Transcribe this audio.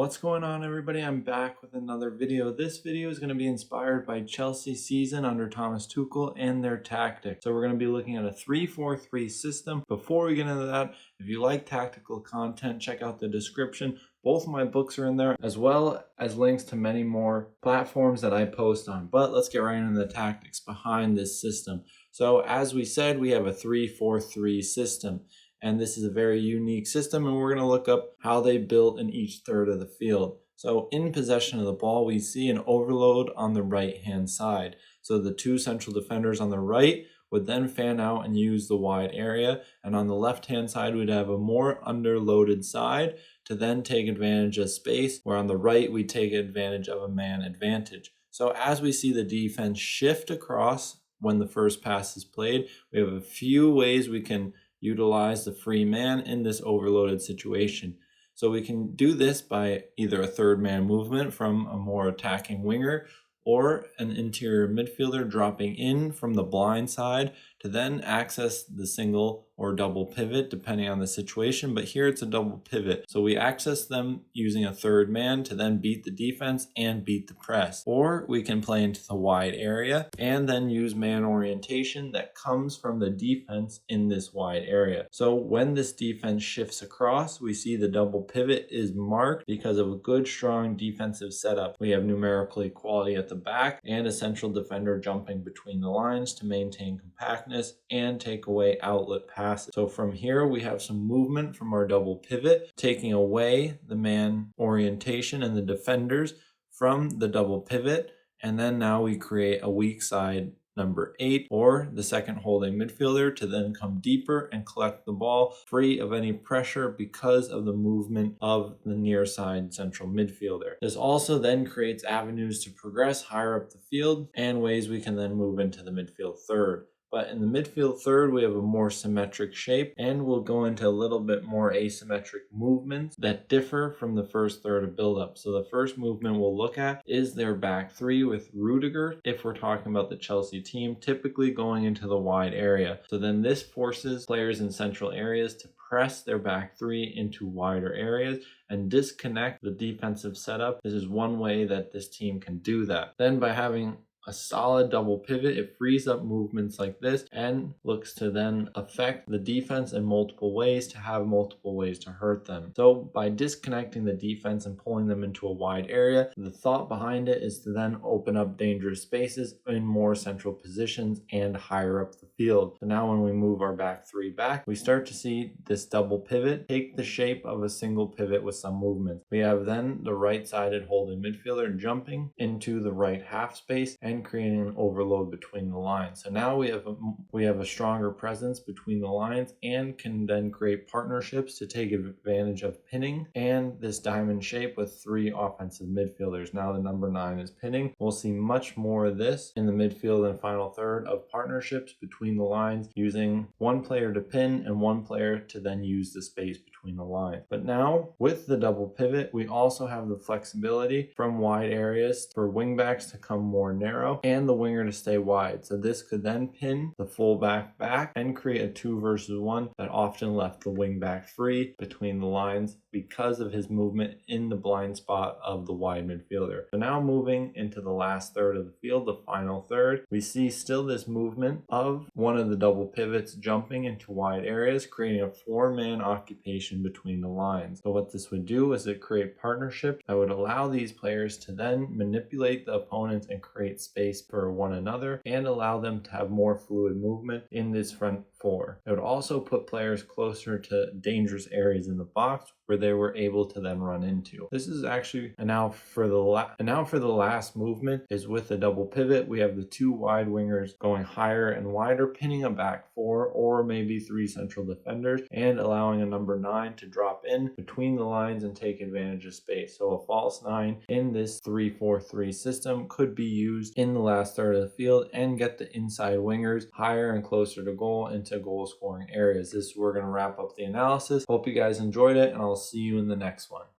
What's going on, everybody? I'm back with another video. This video is going to be inspired by Chelsea's season under Thomas Tuchel and their tactics. So we're going to be looking at a 3-4-3 system. Before we get into that, if you like tactical content, check out the description. Both of my books are in there, as well as links to many more platforms that I post on. But let's get right into the tactics behind this system. So as we said, we have a 3-4-3 system. And this is a very unique system, and we're going to look up how they built in each third of the field. So in possession of the ball, we see an overload on the right-hand side. So the two central defenders on the right would then fan out and use the wide area. And on the left-hand side, we'd have a more underloaded side to then take advantage of space, where on the right, we take advantage of a man advantage. So as we see the defense shift across when the first pass is played, we have a few ways we can utilize the free man in this overloaded situation. So we can do this by either a third man movement from a more attacking winger, or an interior midfielder dropping in from the blind side to then access the single or double pivot depending on the situation. But here it's a double pivot. So we access them using a third man to then beat the defense and beat the press. Or we can play into the wide area and then use man orientation that comes from the defense in this wide area. So when this defense shifts across, we see the double pivot is marked because of a good, strong defensive setup. We have numerical equality at the back and a central defender jumping between the lines to maintain compactness and take away outlet passes. So from here we have some movement from our double pivot, taking away the man orientation and the defenders from the double pivot, and then now we create a weak side number 8 or the second holding midfielder to then come deeper and collect the ball free of any pressure because of the movement of the near side central midfielder. This also then creates avenues to progress higher up the field and ways we can then move into the midfield third. But in the midfield third, we have a more symmetric shape, and we'll go into a little bit more asymmetric movements that differ from the first third of build-up. So the first movement we'll look at is their back three with Rudiger, if we're talking about the Chelsea team, typically going into the wide area. So then this forces players in central areas to press their back three into wider areas and disconnect the defensive setup. This is one way that this team can do that. Then by having a solid double pivot, it frees up movements like this and looks to then affect the defense in multiple ways to have multiple ways to hurt them. So by disconnecting the defense and pulling them into a wide area, the thought behind it is to then open up dangerous spaces in more central positions and higher up the field. So now when we move our back three back, we start to see this double pivot take the shape of a single pivot with some movement. We have then the right-sided holding midfielder jumping into the right half space and creating an overload between the lines. So now we have a stronger presence between the lines and can then create partnerships to take advantage of pinning and this diamond shape with three offensive midfielders. Now the number 9 is pinning. We'll see much more of this in the midfield and final third of partnerships between the lines, using one player to pin and one player to then use the space between the lines. But now with the double pivot, we also have the flexibility from wide areas for wingbacks to come more narrow and the winger to stay wide. So this could then pin the fullback back and create a 2 versus 1 that often left the wingback free between the lines because of his movement in the blind spot of the wide midfielder. So now moving into the last third of the field, the final third, we see still this movement of one of the double pivots jumping into wide areas, creating a 4-man occupation between the lines. So what this would do is it create partnerships that would allow these players to then manipulate the opponents and create space for one another and allow them to have more fluid movement in this front four. It would also put players closer to dangerous areas in the box where they were able to then run into. This is actually, and now for the last movement is with the double pivot. We have the 2 wide wingers going higher and wider, pinning a back 4 or maybe 3 central defenders and allowing a number 9 to drop in between the lines and take advantage of space. So a false 9 in this 3-4-3 system could be used in the last third of the field and get the inside wingers higher and closer to goal into goal scoring areas. This is where we're going to wrap up the analysis. Hope you guys enjoyed it, and I'll see you in the next one.